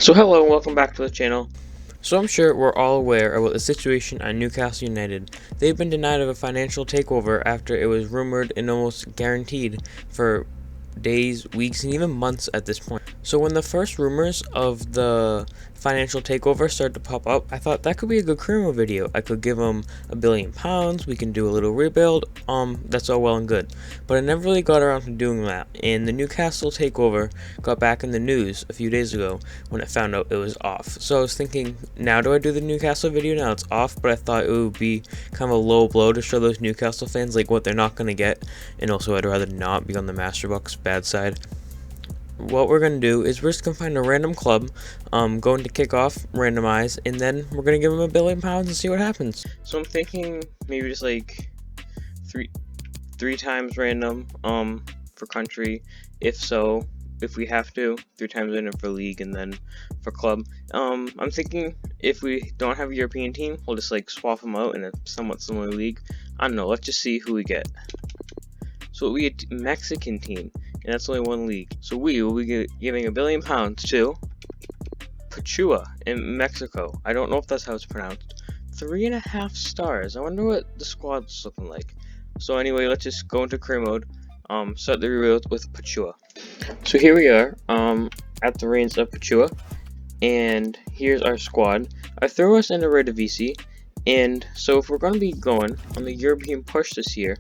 So hello and welcome back to the channel. So I'm sure we're all aware about the situation at Newcastle United. They've been denied of a financial takeover after it was rumored and almost guaranteed for days, weeks, and even months at this point. So when the first rumors of the financial takeover started to pop up, I thought that could be a good Cremo video. I could give them £1 billion, we can do a little rebuild, that's all well and good. But I never really got around to doing that, and the Newcastle takeover got back in the news a few days ago when I found out it was off. So I was thinking, now do I do the Newcastle video? Now it's off, but I thought it would be kind of a low blow to show those Newcastle fans like what they're not going to get, and also I'd rather not be on the Masterbox bad side. What we're going to do is we're just going to find a random club, going to kick off, randomize, and then we're going to give them £1 billion and see what happens. So I'm thinking maybe just like three times random for country, if we have to, 3 times random for league and then for club. I'm thinking if we don't have a European team, we'll just like swap them out in a somewhat similar league. I don't know, let's just see who we get. So we get a Mexican team, and that's only one league. So we will be giving £1 billion to Pachuca in Mexico. I don't know if that's how it's pronounced. 3.5 stars. I wonder what the squad's looking like. So anyway, let's just go into career mode. Start the rebuild with Pachuca. So here we are, at the reins of Pachuca, and here's our squad. I throw us into Davies, and so if we're going to be going on the European push this year,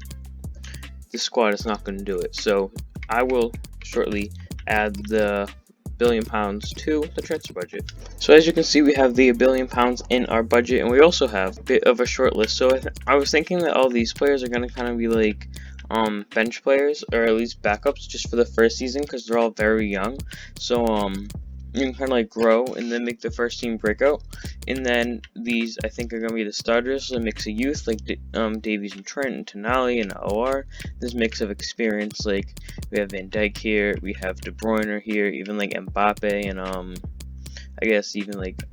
this squad is not going to do it. So I will shortly add the £1 billion to the transfer budget. So as you can see, we have the £1 billion in our budget, and we also have a bit of a short list. So I was thinking that all these players are going to kind of be like bench players, or at least backups, just for the first season, because they're all very young. So you can kind of like grow and then make the first team breakout, and then these I think are going to be the starters. So a mix of youth like Davies and Trent and Tonali and Aouar. This mix of experience, like we have Van Dijk here, we have De Bruyne here, even like Mbappe, and I guess even like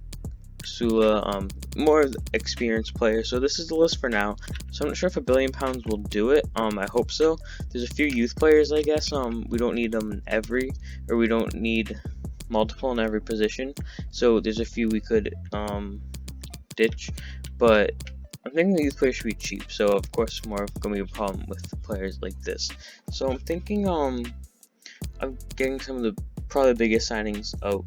Sula, more experienced players. So this is the list for now. So I'm not sure if £1 billion will do it. I hope so. There's a few youth players, I guess. We don't need them we don't need multiple in every position. So there's a few we could ditch, but I'm thinking the youth players should be cheap. So of course more gonna be a problem with players like this. So I'm thinking I'm getting some of the probably biggest signings out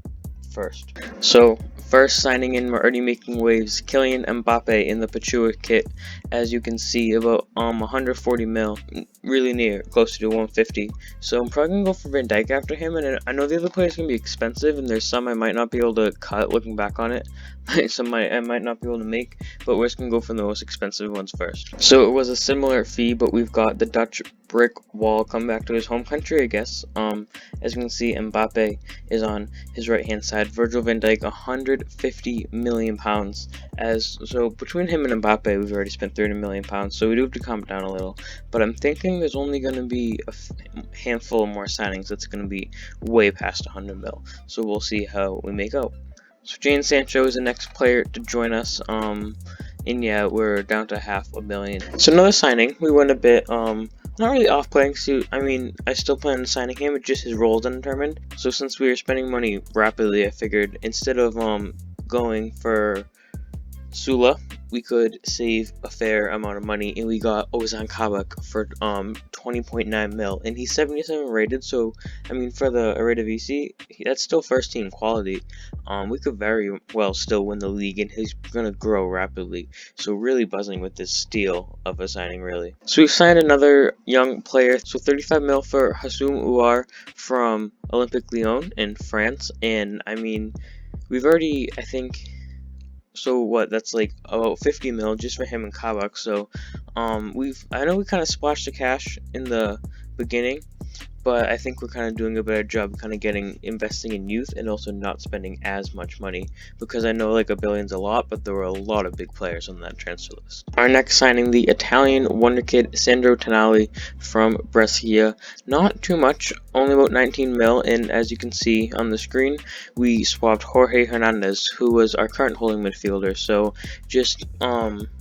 first. So first signing in, we're already making waves. Kylian Mbappe in the Pachuca kit, as you can see, about 140 mil, really near, closer to 150. So I'm probably gonna go for Van Dijk after him, and I know the other players gonna be expensive, and there's some I might not be able to cut looking back on it. Some I might not be able to make, but we're just gonna go for the most expensive ones first. So it was a similar fee, but we've got the Dutch brick wall come back to his home country, I guess. As you can see, Mbappe is on his right hand side. Virgil van Dijk, £150 million. So between him and Mbappe, we've already spent £30 million. So we do have to calm down a little. But I'm thinking there's only going to be a handful of more signings that's going to be way past 100 mil. So we'll see how we make out. So Jadon Sancho is the next player to join us. And yeah, we're down to £500 million. So another signing. We went a bit not really off-playing. So I mean, I still plan on signing him, it's just his role is undetermined. So since we were spending money rapidly, I figured instead of going for Sula, we could save a fair amount of money, and we got Ozan Kabak for 20.9 mil, and he's 77 rated. So I mean, for the Eredivisie, that's still first team quality. We could very well still win the league, and he's gonna grow rapidly. So really buzzing with this steal of a signing, really. So we've signed another young player. So 35 mil for Aouar from Olympique Lyon in France, and I mean, we've already, I think. So what? That's like about 50 mil just for him and Kabak. So I know we kind of splashed the cash in the beginning, but I think we're kind of doing a better job kind of investing in youth and also not spending as much money, because I know like $1 billion's a lot, but there were a lot of big players on that transfer list. Our next signing, the Italian wonder kid Sandro Tonali from Brescia. Not too much, only about 19 mil, and as you can see on the screen, we swapped Jorge Hernandez, who was our current holding midfielder. So just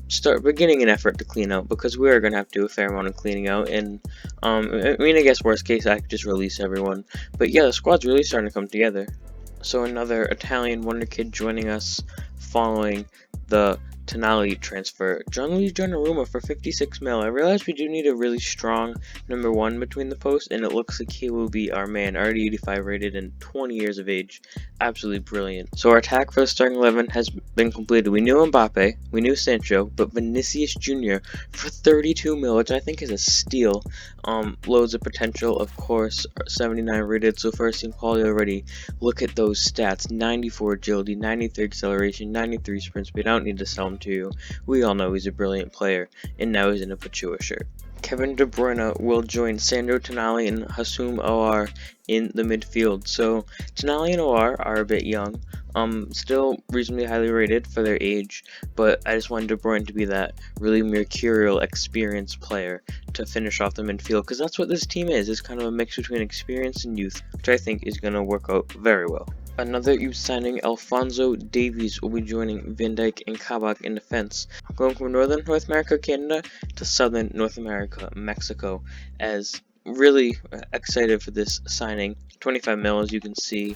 start beginning an effort to clean out, because we are going to have to do a fair amount of cleaning out, and I mean, I guess worst case I could just release everyone, but yeah, the squad's really starting to come together. So another Italian wonder kid joining us following the Tonali transfer. Gianluigi Donnarumma for 56 mil. I realize we do need a really strong number one between the posts, and it looks like he will be our man, already 85 rated and 20 years of age. Absolutely brilliant. So our attack for the starting 11 has been completed. We knew Mbappe, we knew Sancho, but Vinicius Jr. for 32 mil, which I think is a steal. Loads of potential, of course, 79 rated, so first team quality already. Look at those stats: 94 agility, 93 acceleration, 93 sprint speed. I don't need to sell him to you. We all know he's a brilliant player, and now he's in a Pachuca shirt. Kevin De Bruyne will join Sandro Tonali and Hassoum Aouar in the midfield. So Tonali and Aouar are a bit young, still reasonably highly rated for their age, but I just wanted De Bruyne to be that really mercurial, experienced player to finish off the midfield, because that's what this team is. It's kind of a mix between experience and youth, which I think is going to work out very well. Another youth signing, Alphonso Davies, will be joining Van Dijk and Kabak in defense, going from northern North America, Canada, to southern North America, Mexico, as really excited for this signing. 25 mil, as you can see.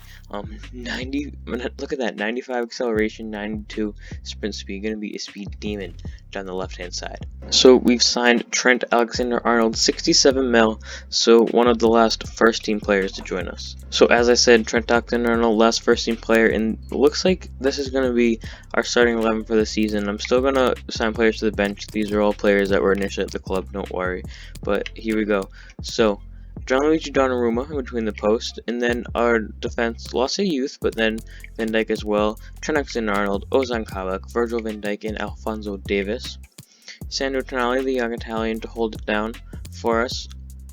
90. Look at that, 95 acceleration, 92 sprint speed. Going to be a speed demon down the left-hand side. So we've signed Trent Alexander-Arnold, 67 mil. So one of the last first-team players to join us. So as I said, Trent Alexander-Arnold, last first-team player, and it looks like this is going to be our starting 11 for the season. I'm still going to sign players to the bench. These are all players that were initially at the club, don't worry. But here we go. So Gianluigi Donnarumma in between the post, and then our defense, lots of youth, but then Van Dijk as well, Trent Alexander-Arnold, Ozan Kabak, Virgil van Dijk, and Alphonso Davies. Sandro Tonali, the young Italian, to hold it down for us,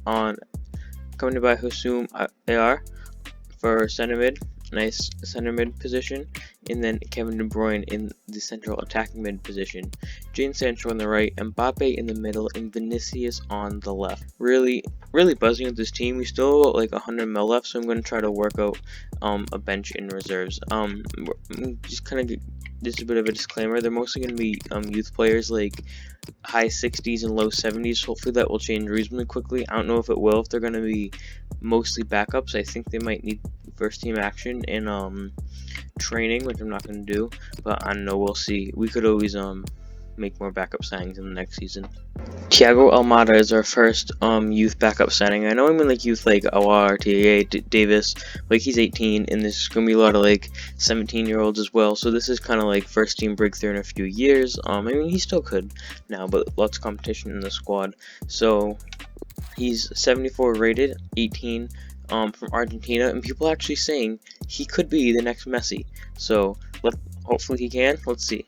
accompanied by Hassoum Aouar for center mid, nice center mid position, and then Kevin De Bruyne in the central attacking mid position, Jadon Sancho on the right, Mbappe in the middle, and Vinicius on the left. Really buzzing with this team. We still have like 100 mil left, so I'm going to try to work out a bench in reserves. Just kind of this is a bit of a disclaimer. They're mostly going to be youth players, like high 60s and low 70s. Hopefully that will change reasonably quickly. I don't know if it will, if they're going to be mostly backups. I think they might need first team action in training, which I'm not going to do, but I don't know, we'll see. We could always make more backup signings in the next season. Thiago Almada is our first youth backup signing. I know I mean like youth like Aouar, Davis, like he's 18, and there's going to be a lot of like 17-year-olds as well, so this is kind of like first team breakthrough in a few years. I mean, he still could now, but lots of competition in the squad. So he's 74 rated, 18, from Argentina, and people are actually saying he could be the next Messi. So hopefully he can. Let's see.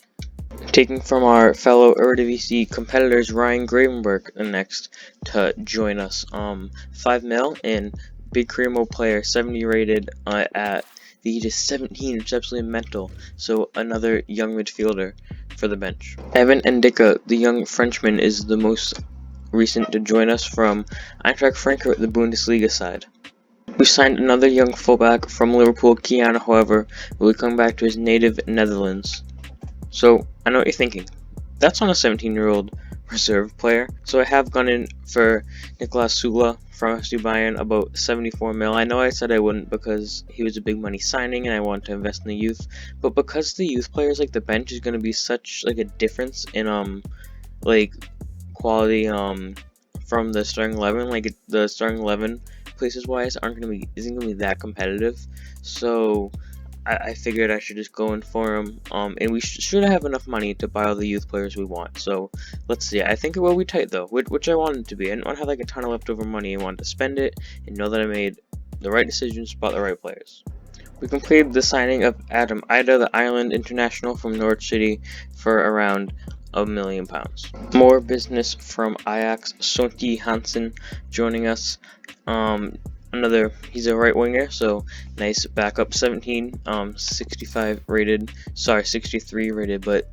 Taking from our fellow Eredivisie competitors, Ryan Gravenberg next to join us. 5 mil and big Cremo player, 70 rated at the age of 17, which is absolutely mental. So another young midfielder for the bench. Evan Ndika, the young Frenchman, is the most recent to join us from Eintracht Frankfurt, the Bundesliga side. We signed another young fullback from Liverpool. Keanu, however, will be coming back to his native Netherlands. So I know what you're thinking. That's on a 17-year-old reserve player. So I have gone in for Nicolas Sula from FC Bayern, about 74 mil. I know I said I wouldn't because he was a big money signing and I wanted to invest in the youth. But because the youth players, like the bench, is going to be such like a difference in like quality from the starting 11. Like the starting 11 places wise isn't gonna be that competitive. So I figured I should just go in for him, and we should have enough money to buy all the youth players we want. So let's see. I think it will be tight though, which I want it to be. I didn't want to have like a ton of leftover money. I wanted to spend it and know that I made the right decisions, bought the right players. We completed the signing of Adam Ida, the Ireland international from Norwich City, for around £1 million. More business from Ajax. Sonti Hansen joining us. He's a right winger, so nice backup. 17, 65 rated, 63 rated, but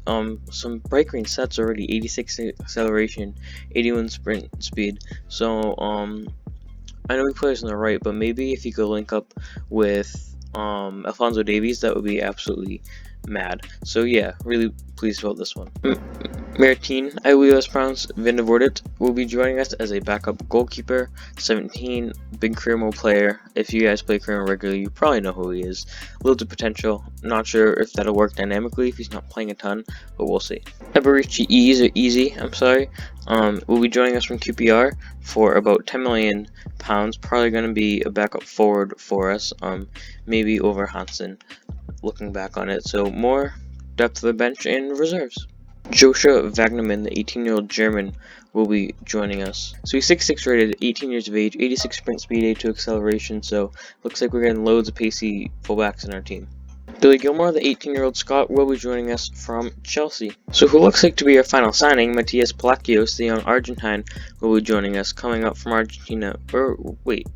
some bright green sets already. 86 acceleration, 81 sprint speed. So I know he plays on the right, but maybe if he could link up with Alphonso Davies, that would be absolutely mad. So yeah, really pleased about this one. Martin Aouar Vindevordet will be joining us as a backup goalkeeper. 17, big career mode player. If you guys play career mode regularly, you probably know who he is. Loads of potential. Not sure if that'll work dynamically if he's not playing a ton, but we'll see. Eberici Easy, will be joining us from QPR for about £10 million. Probably going to be a backup forward for us. Maybe over Hansen, looking back on it. So more depth of the bench and reserves. Joshua Wagnerman, the 18-year-old German, will be joining us. So he's 6'6" rated, 18 years of age, 86 sprint speed, 82 acceleration, so looks like we're getting loads of pacey fullbacks in our team. Billy Gilmore, the 18-year-old Scot, will be joining us from Chelsea. So who looks like to be our final signing, Matias Palacios, the young Argentine, will be joining us, coming up from Argentina.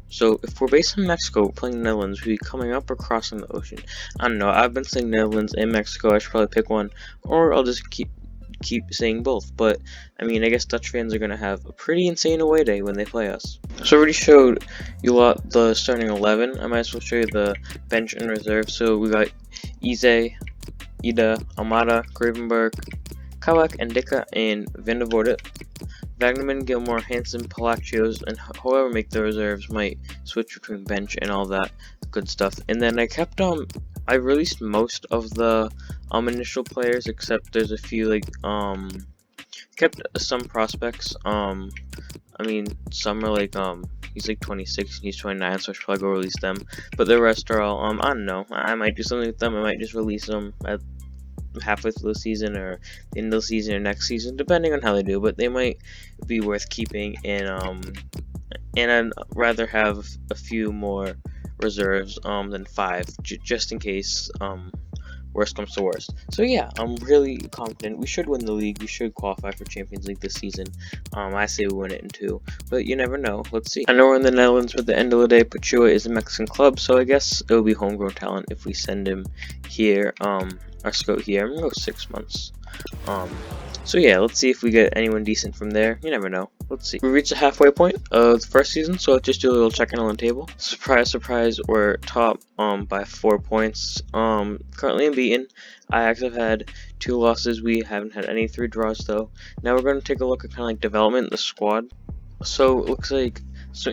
So if we're based in Mexico, playing the Netherlands, we'll be coming up or crossing the ocean. I don't know, I've been saying Netherlands and Mexico, I should probably pick one, or I'll just keep saying both, but I mean, I guess Dutch fans are going to have a pretty insane away day when they play us. So I already showed you lot the starting 11. I might as well show you the bench and reserve. So we got Ize, Ida, Almada, Gravenberg, Kawak, and Dika, and Vindevordet. Wagnerman, Gilmore, Hansen, Palacios, and whoever make the reserves might switch between bench and all that good stuff. And then I kept I released most of the initial players, except there's a few kept some prospects. I mean, some are he's 26 and he's 29, so I should probably go release them. But the rest are all I don't know. I might do something with them. I might just release them at halfway through the season or the end of the season or next season, depending on how they do. But they might be worth keeping, and I'd rather have a few more reserves than 5, just in case worst comes to worst. So yeah, I'm really confident we should win the league. We should qualify for Champions League this season. I say we win it in 2, but you never know. Let's see. I know we're in the Netherlands, but at the end of the day, Pachuca is a Mexican club, so I guess it will be homegrown talent if we send him here. Our scout here. I'm gonna go 6 months. So yeah, let's see if we get anyone decent from there. You never know. Let's see. We reached the halfway point of the first season, so let's just do a little checking on the table. Surprise, surprise, we're top by 4 points. Currently unbeaten. Ajax have had 2 losses. We haven't had any 3 draws though. Now we're going to take a look at kind of development, the squad. So it looks like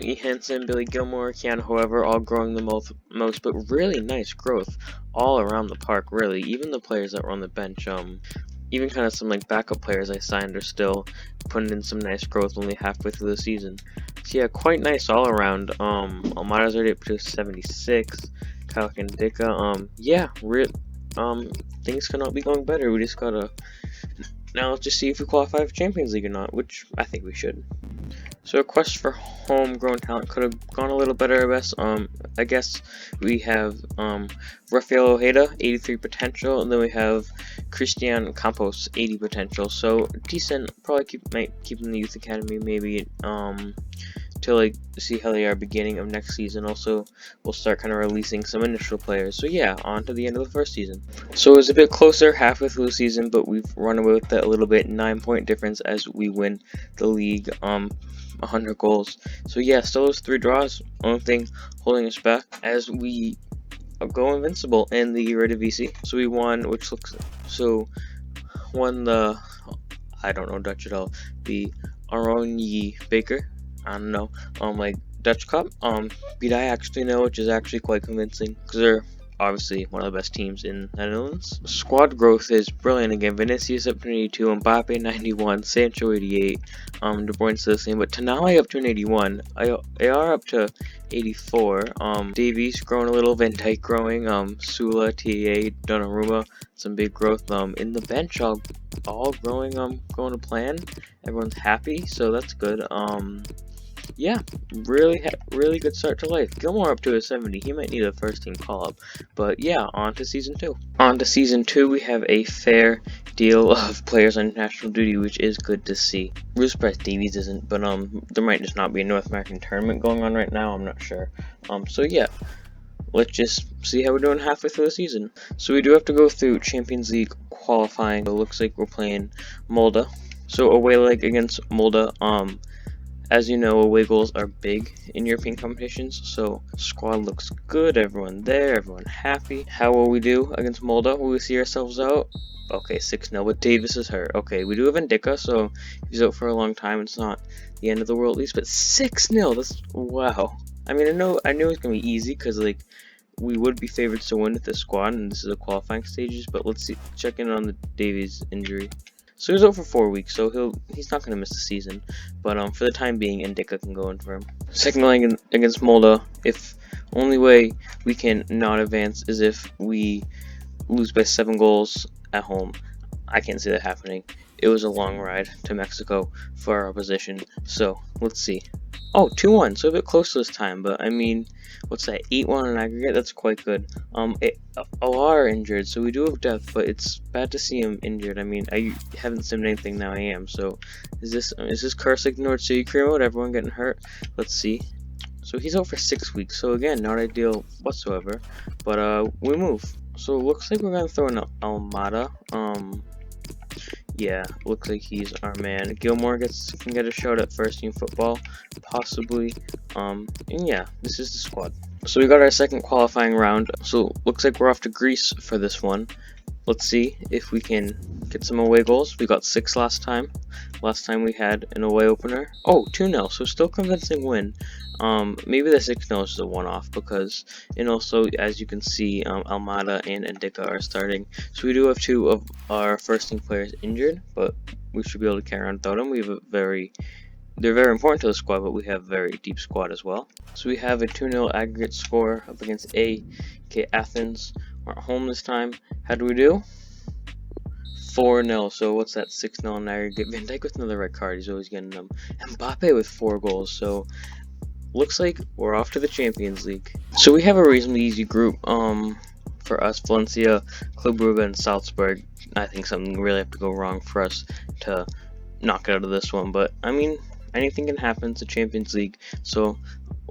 E. Hansen, Billy Gilmore, Keanu, however, all growing the most, but really nice growth all around the park, really. Even the players that were on the bench, even kind of some backup players I signed are still putting in some nice growth only halfway through the season. So yeah, quite nice all around. Almada's already up to 76. Kawak and Dika, yeah, things cannot be going better. We just gotta now let's just see if we qualify for Champions League or not, which I think we should. So a quest for homegrown talent could have gone a little better, I guess. I guess we have Rafael Ojeda, 83 potential, and then we have Christian Campos, 80 potential. So decent. Probably might keep in the youth academy, maybe to see how they are beginning of next season. Also, we'll start kind of releasing some initial players. So yeah, on to the end of the first season. So it was a bit closer halfway through the season, but we've run away with that a little bit. 9-point difference as we win the league. 100 goals. So yeah, still those 3 draws. Only thing holding us back as we go invincible in the Eredivisie. So we won, won the, I don't know Dutch at all, the Oranje Baker. I don't know, Dutch Cup. Beat Ajax 3-0, which is actually quite convincing because they're obviously one of the best teams in the Netherlands. Squad growth is brilliant again. Vinicius up to 82, Mbappe 91, Sancho 88, De Bruyne's the same, but Tonali up to an 81, Aouar up to 84, Davies growing a little, Van Dijk growing, Sula, TA, Donnarumma, some big growth, in the bench all growing, going to plan. Everyone's happy, so that's good. Yeah, really good start to life. Gilmore up to a 70. He might need a first team call up. But yeah, on to season 2. On to season 2, we have a fair deal of players on national duty, which is good to see. Really surprised Davies isn't, but there might just not be a North American tournament going on right now. I'm not sure. So yeah, let's just see how we're doing halfway through the season. So we do have to go through Champions League qualifying. It looks like we're playing Molde. So away leg against Molde. As you know, away goals are big in European competitions, so squad looks good, everyone there, everyone happy. How will we do against Molde? Will we see ourselves out? Okay, 6-0, but Davies is hurt. Okay, we do have Ndicka, so he's out for a long time. It's not the end of the world at least, but 6-0, that's, wow. I mean, I knew it was going to be easy, because, like, we would be favorites to win with this squad, and this is the qualifying stages, but let's see, check in on the Davies injury. So he's out for 4 weeks, so he's not going to miss the season, but for the time being, Ndicka can go in for him. Second leg against Molde, if only way we can not advance is if we lose by 7 goals at home. I can't see that happening. It was a long ride to Mexico for our opposition, so let's see. Oh, 2-1, so a bit close this time, but I mean, what's that, 8-1 in aggregate? That's quite good. Aouar injured, so we do have depth, but it's bad to see him injured. I mean, I haven't seen anything, now I am, so is this curse like North City Cream Mode, everyone getting hurt? Let's see. So he's out for 6 weeks, so again, not ideal whatsoever, but we move. So it looks like we're gonna throw in Almada. Yeah, looks like he's our man. Gilmore can get a shot at first team football, possibly. And yeah, this is the squad. So we got our second qualifying round. So looks like we're off to Greece for this one. Let's see if we can get some away goals. We got 6 last time. Last time we had an away opener. Oh, 2-0, so still convincing win. Maybe the 6-0 is a one-off because, and also as you can see, Almada and Ndicka are starting. So we do have 2 of our first team players injured, but we should be able to carry on without them. We have they're very important to the squad, but we have a very deep squad as well. So we have a 2-0 aggregate score up against AK Athens. We're at home this time. How do we do? 4-0, so what's that, 6-0 in aggregate? Van Dijk with another red card, he's always getting them. Mbappe with 4 goals, so looks like we're off to the Champions League. So we have a reasonably easy group for us, Valencia, Club Brugge, and Salzburg. I think something really have to go wrong for us to knock out of this one, but I mean, anything can happen. It's a Champions League, so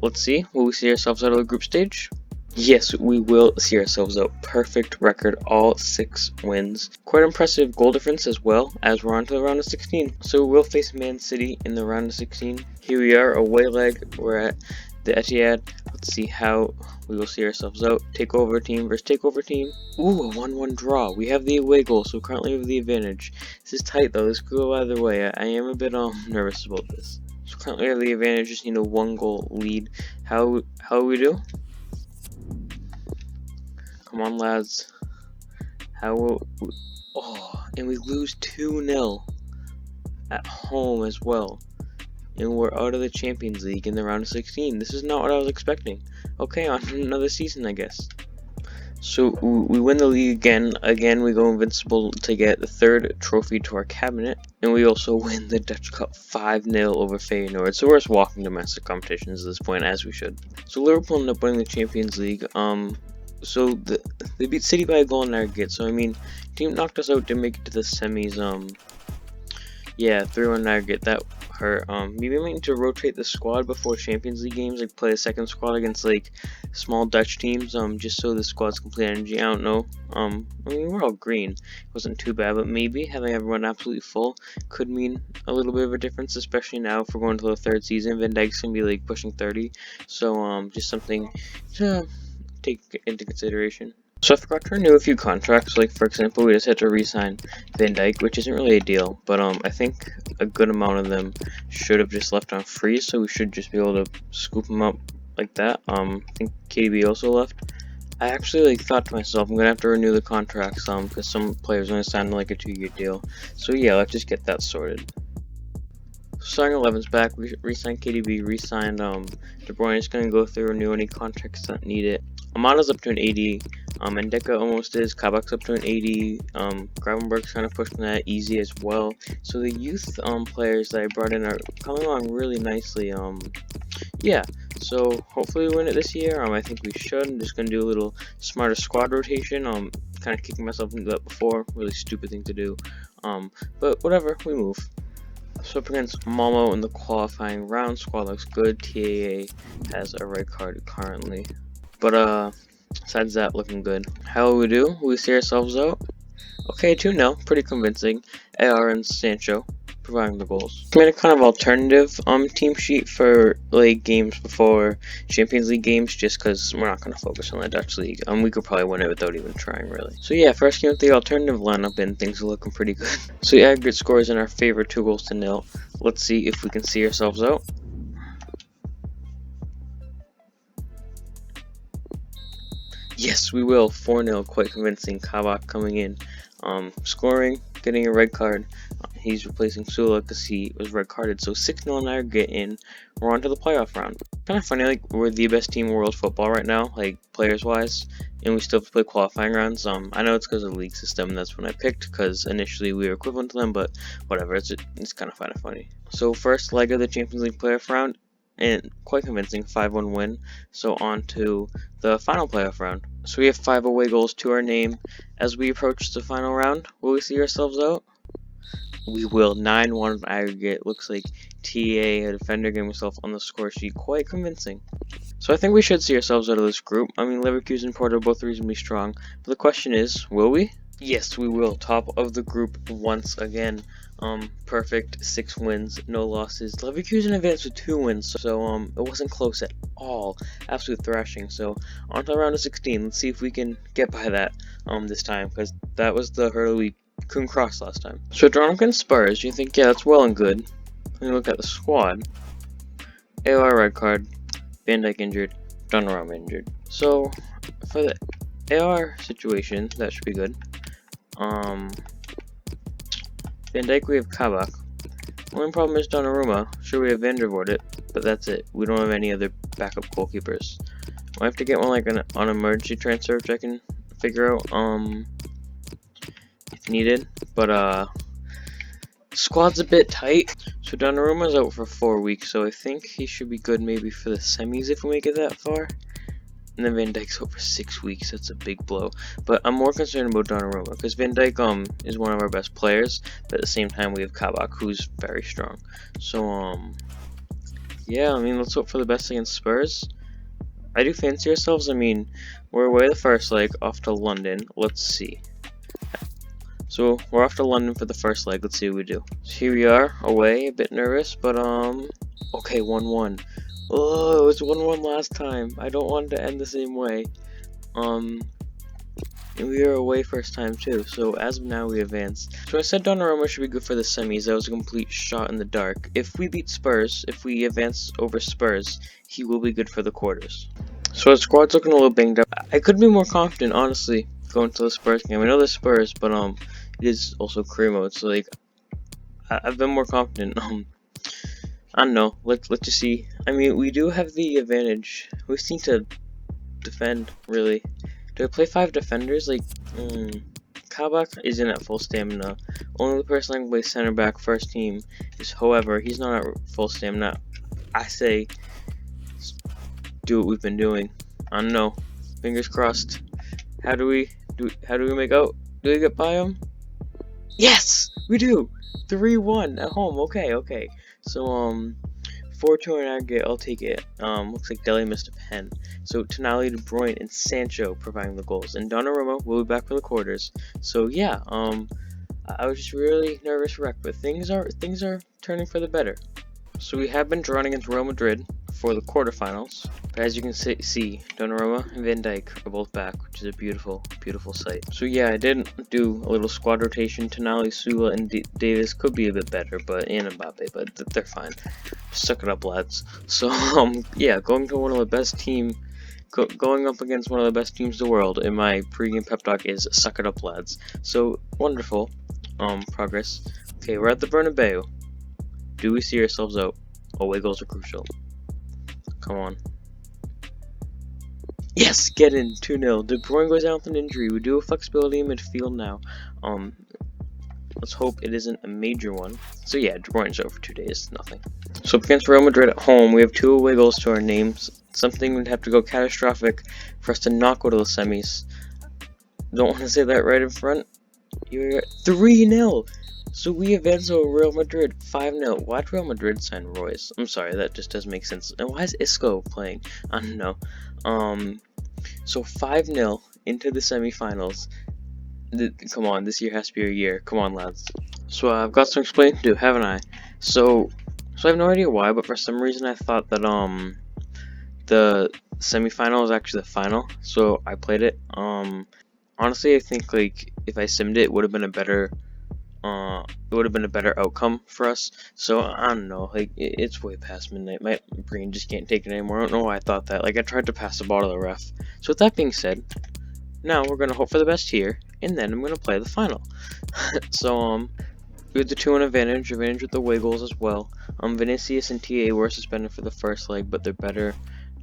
let's see. Will we see ourselves out of the group stage? Yes, we will see ourselves out. Perfect record, all 6 wins. Quite impressive goal difference as well, as we're on to the round of 16. So we'll face Man City in the round of 16. Here we are, away leg. We're at the Etihad. Let's see how we will see ourselves out. Takeover team versus takeover team. Ooh, a 1-1 draw. We have the away goal, so currently we have the advantage. This is tight though. This could go either way. I am a bit nervous about this. So currently we have the advantage. Just need a 1-goal lead. How we do? Come on, lads. How will we... Oh, and we lose 2-0 at home as well. And we're out of the Champions League in the round of 16. This is not what I was expecting. Okay, on to another season, I guess. So we win the league again. Again, we go invincible to get the 3rd trophy to our cabinet. And we also win the Dutch Cup 5-0 over Feyenoord. So we're just walking domestic competitions at this point, as we should. So Liverpool ended up winning the Champions League. So they beat City by a goal in aggregate. So I mean, team knocked us out to make it to the semis. Yeah, 3-1 aggregate. That hurt. Maybe we might need to rotate the squad before Champions League games, like play a second squad against like small Dutch teams. Just so the squad's complete energy. I don't know. I mean, we're all green. It wasn't too bad, but maybe having everyone absolutely full could mean a little bit of a difference, especially now if we're going to the 3rd season. Van Dijk's gonna be like pushing 30. So just something to take into consideration. So I forgot to renew a few contracts, like for example we just had to re-sign Van Dijk, which isn't really a deal, but I think a good amount of them should have just left on free, so we should just be able to scoop them up like that. I think KDB also left. I actually thought to myself, I'm gonna have to renew the contracts because some players only signed like a 2-year deal. So yeah, let's just get that sorted. Starting 11's back, we re-signed KDB, re-signed De Bruyne. Is going to go through renew any contracts that need it. Amada's up to an 80, Ndicka almost is, Kabak's up to an 80, Gravenberg's kind of pushing that easy as well. So the youth players that I brought in are coming along really nicely. Yeah, so hopefully we win it this year. I think we should. I'm just going to do a little smarter squad rotation. Kind of kicking myself into that before, really stupid thing to do. But whatever, we move. So up against Malmo in the qualifying round, squad looks good. TAA has a red card currently. But besides that, looking good. How will we do? Will we see ourselves out? Okay, 2-0, pretty convincing. AR and Sancho providing the goals. I made a kind of alternative team sheet for like games before Champions League games, just because we're not going to focus on the Dutch League. We could probably win it without even trying, really. So yeah, first game with the alternative lineup, and things are looking pretty good. So the aggregate score is in our favor, 2-0. Let's see if we can see ourselves out. Yes, we will. 4-0, quite convincing. Kabak coming in, scoring, getting a red card. He's replacing Sula because he was red carded. So 6-0 in aggregate, and we're on to the playoff round. Kind of funny, like we're the best team in world football right now, like players wise, and we still have to play qualifying rounds. I know it's because of the league system. That's when I picked, because initially we were equivalent to them, but whatever. It's kind of funny. So first leg of the Champions League playoff round, and quite convincing, 5-1 win. So on to the final playoff round. So we have 5 away goals to our name. As we approach the final round, will we see ourselves out? We will. 9-1 aggregate. Looks like TA, a defender, getting himself on the score sheet. Quite convincing. So I think we should see ourselves out of this group. I mean, Leverkusen and Porto are both reasonably strong. But the question is, will we? Yes, we will. Top of the group once again. Perfect 6 wins, no losses. Leverkusen advanced with 2 wins, so it wasn't close at all. Absolute thrashing. So on to the round of 16. Let's see if we can get by that this time, because that was the hurdle we couldn't cross last time. So drawn against Spurs, you think, yeah, that's well and good. Let me look at the squad. Aouar red card, Van Dijk injured, Donnarumma injured. So for the Aouar situation, that should be good. Van Dijk, we have Kabak. Only problem is Donnarumma. Sure, we have Van der Voort, but that's it. We don't have any other backup goalkeepers. I have to get one like on emergency transfer, which I can figure out if needed. But squad's a bit tight. So Donnarumma's out for 4 weeks, so I think he should be good maybe for the semis if we make it that far. And then Van Dijk's out for 6 weeks. That's a big blow. But I'm more concerned about Donnarumma, because Van Dijk is one of our best players, but at the same time we have Kabak, who's very strong. So yeah, I mean, let's hope for the best against Spurs. I do fancy ourselves. I mean, we're away the first leg, off to London. Let's see. So we're off to London for the first leg. Let's see what we do. So here we are, away, a bit nervous, but okay, 1-1. Oh, it was 1-1 last time. I don't want it to end the same way. And we were away first time too, so as of now we advanced. So I said Donnarumma should be good for the semis. That was a complete shot in the dark. If we beat Spurs, if we advance over Spurs, he will be good for the quarters. So the squad's looking a little banged up. I could be more confident, honestly, going to the Spurs game. I know the Spurs, but it is also career mode, so like I've been more confident. I don't know. Let's just see. I mean, we do have the advantage. We just need to defend, really. Do I play 5 defenders? Like, Kabak isn't at full stamina. Only person I can play center back first team is, however, he's not at full stamina. I say, do what we've been doing. I don't know. Fingers crossed. How do we make out? Do we get by him? Yes, we do. 3-1 at home. Okay. So 4-2 in aggregate. I'll take it. Looks like Dele missed a pen. So Tonali, De Bruyne, and Sancho providing the goals, and Donnarumma will be back for the quarters. So yeah, I was just really nervous wreck, but things are turning for the better. So we have been drawn against Real Madrid for the quarterfinals. But as you can see, Donnarumma and Van Dijk are both back, which is a beautiful, beautiful sight. So yeah, I did do a little squad rotation. Tonali, Sula, and Davies could be a bit better, and Mbappe, but they're fine. Suck it up, lads. So yeah, going to one of the best team. Going up against one of the best teams in the world in my pregame pep talk is suck it up, lads. So wonderful progress. Okay, we're at the Bernabeu. Do we see ourselves out? Away goals are crucial. Come on. Yes, get in. 2-0. De Bruyne goes out with an injury. We do have flexibility in midfield now. Let's hope it isn't a major one. So yeah, De Bruyne's out for 2 days. Nothing. So up against Real Madrid at home, we have 2 away goals to our names. Something would have to go catastrophic for us to not go to the semis. Don't want to say that right in front. You're 3-0. So we advance over Real Madrid 5-0. Why'd Real Madrid sign Royce? I'm sorry, that just doesn't make sense. And why is Isco playing? I don't know. So 5-0 into the semifinals. Come on, this year has to be a year. Come on, lads. So I've got some explaining to do, haven't I? So I have no idea why, but for some reason I thought that the semifinal was actually the final. So I played it. Honestly, I think like if I simmed it, would have been a better outcome for us. So I don't know, like it's way past midnight. My brain just can't take it anymore. I don't know why I thought that. Like I tried to pass the ball to the ref. So with that being said, now we're gonna hope for the best here, and then I'm gonna play the final. So we have the 2-1 advantage with the away goals as well. Vinicius and TA were suspended for the first leg, but they're better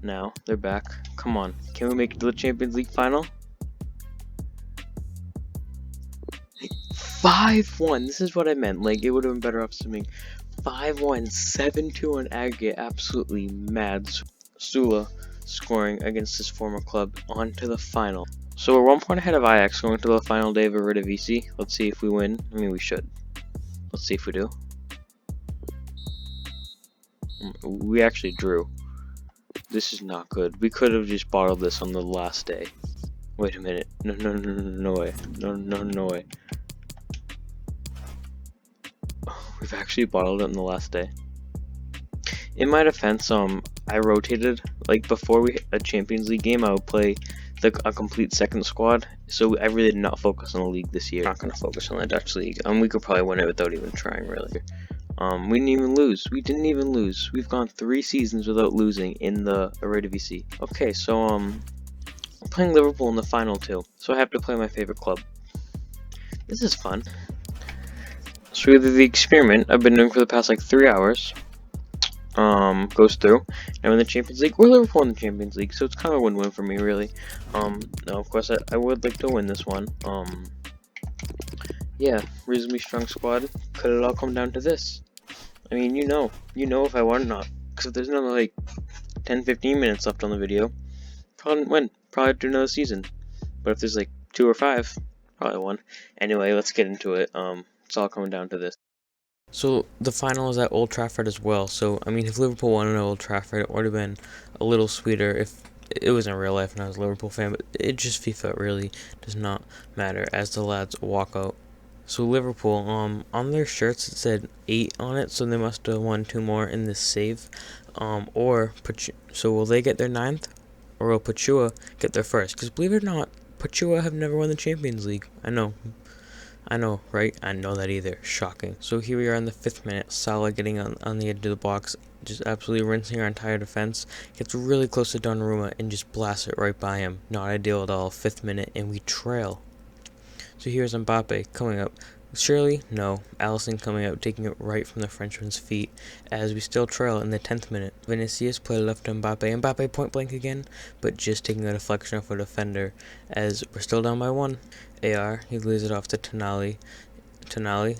now. They're back. Come on, can we make it to the Champions League final? 5-1. This is what I meant. Like it would have been better off assuming 5-1, 7-2 on aggregate. Absolutely mad. Sula scoring against his former club on to the final. So we're 1 point ahead of Ajax going to the final day of Eredivisie. Let's see if we win. I mean, we should. Let's see if we do. We actually drew. This is not good. We could have just bottled this on the last day. Wait a minute. No way. No way. We've actually bottled it on the last day. In my defense, I rotated. Like before a Champions League game, I would play a complete second squad. So I really did not focus on the league this year. Not gonna focus on the Dutch league. We could probably win it without even trying, really. We didn't even lose. We've gone 3 seasons without losing in the Eredivisie. Okay, so I'm playing Liverpool in the final too. So I have to play my favorite club. This is fun. So either the experiment I've been doing for the past like 3 hours goes through, and in the Champions League, we're Liverpool in the Champions League, so it's kind of a win-win for me, really. No, of course I would like to win this one. Yeah, reasonably strong squad. Could it all come down to this? I mean, you know if I won or not. Because if there's another like 10-15 minutes left on the video, probably win. Probably do another season. But if there's like 2 or 5, probably won. Anyway, let's get into it. It's all coming down to this. So the final is at Old Trafford as well. So I mean, if Liverpool won at Old Trafford, it would have been a little sweeter if it was in real life and I was a Liverpool fan. But it just FIFA really does not matter as the lads walk out. So Liverpool, on their shirts it said 8 on it, so they must have won 2 more in this save. So will they get their 9th, or will Pachuca get their 1st? Because believe it or not, Pachuca have never won the Champions League. I know, right? I know that either. Shocking. So here we are in the 5th minute. Salah getting on the edge of the box, just absolutely rinsing our entire defense. Gets really close to Donnarumma and just blasts it right by him. Not ideal at all. 5th minute, and we trail. So here's Mbappe coming up. Surely, no. Alisson coming out, taking it right from the Frenchman's feet as we still trail in the 10th minute. Vinicius played left to Mbappe. Mbappe point blank again, but just taking a deflection off a defender as we're still down by 1. Aouar, he lays it off to Tonali. Tonali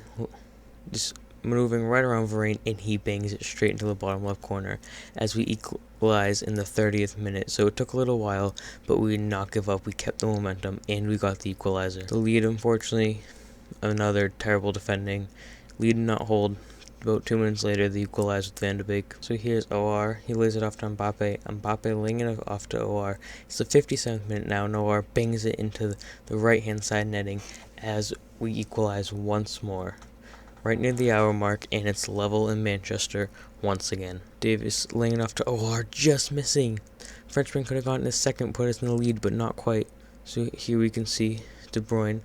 just maneuvering right around Varane, and he bangs it straight into the bottom left corner as we equalize in the 30th minute. So it took a little while, but we did not give up. We kept the momentum, and we got the equalizer. The lead, unfortunately, another terrible defending. Lead did not hold. About 2 minutes later, the equalizer with Van de Beek. So here's Aouar. He lays it off to Mbappe. Mbappe laying it off to Aouar. It's the 57th minute now, and Aouar bangs it into the right-hand side netting as we equalize once more. Right near the hour mark, and it's level in Manchester once again. Davies laying it off to Aouar, just missing. Frenchman could have gotten his 2nd, put us in the lead, but not quite. So here we can see De Bruyne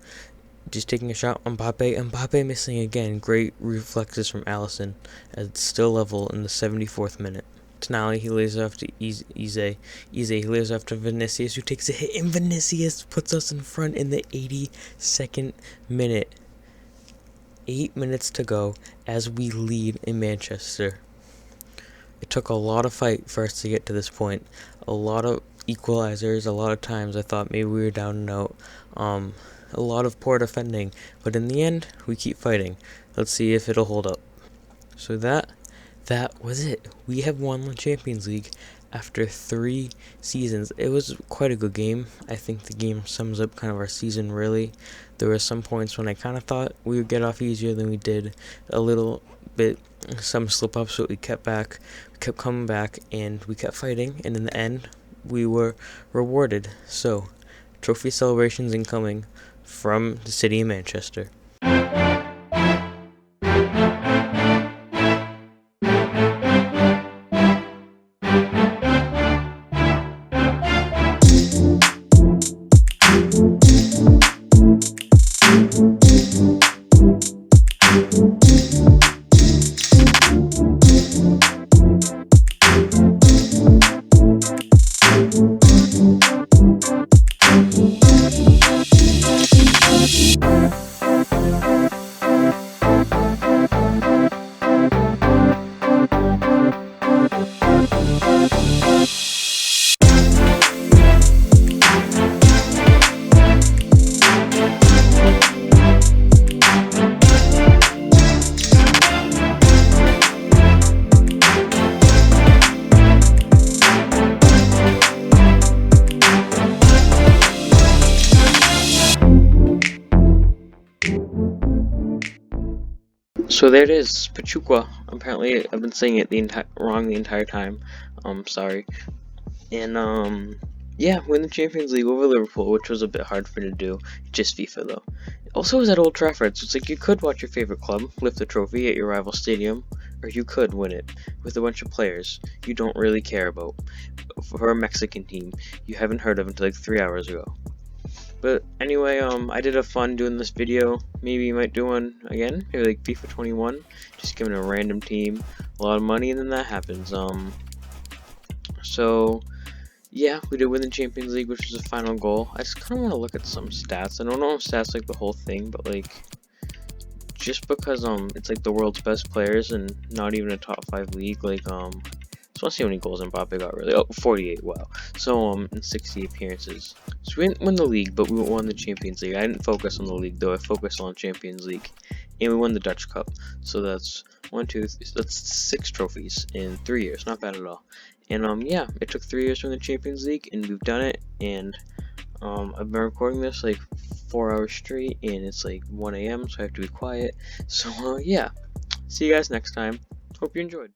just taking a shot on Mbappe missing again. Great reflexes from Alisson as it's still level in the 74th minute. Tonali, he lays it off to Eze. He lays it off to Vinicius, who takes a hit, and Vinicius puts us in front in the 82nd minute. 8 minutes to go as we lead in Manchester. It took a lot of fight for us to get to this point. A lot of equalizers, a lot of times I thought maybe we were down and out. A lot of poor defending, but in the end, we keep fighting. Let's see if it'll hold up. So that was it. We have won the Champions League after 3 seasons. It was quite a good game. I think the game sums up kind of our season, really. There were some points when I kind of thought we would get off easier than we did. A little bit, some slip-ups, but we kept coming back, and we kept fighting, and in the end, we were rewarded. So, trophy celebrations incoming from the city of Manchester. So there it is, Pachuca. Apparently, I've been saying it wrong the entire time. Sorry. And yeah, win the Champions League over Liverpool, which was a bit hard for me to do. Just FIFA though. Also, it was at Old Trafford, so it's like you could watch your favorite club lift the trophy at your rival stadium, or you could win it with a bunch of players you don't really care about for a Mexican team you haven't heard of until like 3 hours ago. But anyway, I did have fun doing this video. Maybe you might do one again, maybe like FIFA 21, just giving a random team a lot of money, and then that happens. So yeah, we did win the Champions League, which was the final goal. I just kind of want to look at some stats. I don't know if stats like the whole thing, but like just because it's like the world's best players and not even a top 5 league, like just want to see how many goals Mbappe got really. Oh, 48, wow. So in 60 appearances. So we didn't win the league, but we won the Champions League. I didn't focus on the league though. I focused on Champions League, and we won the Dutch Cup. So that's that's 6 trophies in 3 years. Not bad at all. And yeah, it took 3 years to win the Champions League, and we've done it. And I've been recording this like 4 hours straight, and it's like 1 a.m. so I have to be quiet. So yeah, see you guys next time. Hope you enjoyed.